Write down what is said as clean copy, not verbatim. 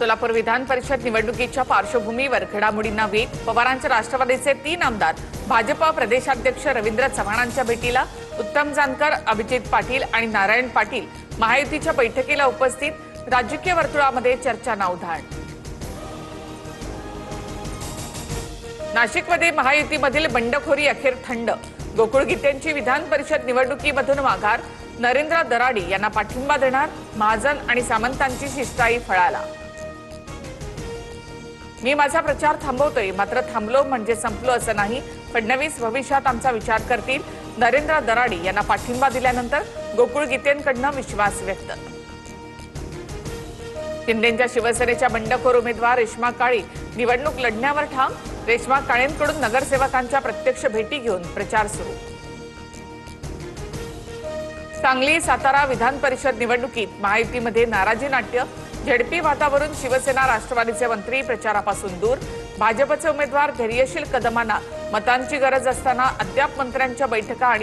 सोलापूर विधान परिषद निवडणुकीच्या पार्श्वभूमीवर घडामोडींना वेग। पवारांच्या राष्ट्रवादीचे 3 आमदार भाजपा प्रदेशाध्यक्ष रवींद्र चव्हाणांच्या भेटीला उत्तम जानकर, अभिजित पाटील आणि नारायण पाटील महायुतीच्या बैठकीला उपस्थित। राजकीय वर्तुळामध्ये चर्चांना उधाण। नाशिकमध्ये महायुतीमधील बंडखोरी अखेर थंड। गोकुळ गीतेंची विधान परिषद निवडणुकीमधून माघार। नरेंद्र दराडी यांना पाठिंबा देणार। महाजन आणि सामंतांची शिष्टाई फळाला। मी माझा प्रचार थांबवतोय, मात्र थांबलो म्हणजे संपलो असं नाही। फडणवीस भविष्यात आमचा विचार करतील। नरेंद्र दराडी यांना पाठिंबा दिल्यानंतर गोकुळ गीतेंकडून विश्वास व्यक्त। शिंदेंच्या शिवसेनेच्या बंडखोर उमेदवार रेश्मा काळे निवडणूक लढण्यावर ठाम। रेश्मा काळेंकडून नगरसेवकांच्या प्रत्यक्ष भेटी घेऊन प्रचार सुरू। सांगली सातारा विधान परिषद निवडणुकीत महायुतीमध्ये नाराजी नाट्य। झडपी वातावरण। शिवसेना राष्ट्रवादीचे मंत्री प्रचारापासून दूर। भाजपचे उमेदवार धैर्यशील कदमांना मतांची गरज असताना अद्याप मंत्र्यांच्या बैठका आणि